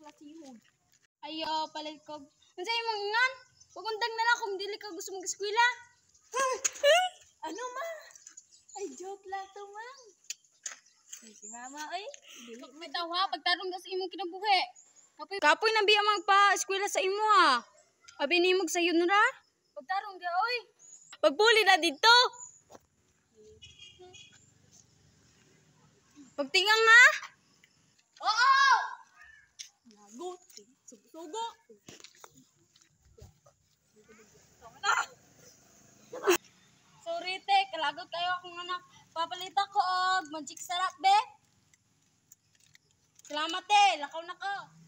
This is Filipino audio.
klasihon. Ayo, palit ko. Unsay imong ingan? Pagundang na lang kung dili ka gusto mag-eskwela. Ano ma? Ay, joke lang to, ma'am. Ay, si mama, ay. Dili may tawa pagtarong sa imong kinabuhi. Kapoy na biya magpa-eskwela sa imo ha. Abi nimog sa yunra. Pagtarong di, oy. Pagpuli na dito. Pagtingang ha. Oo! Nagot. Sugo. Sorry te, kalagot kayo akong anak. Papalita ko og magic sarap be. Salamat te, lakaw na ko.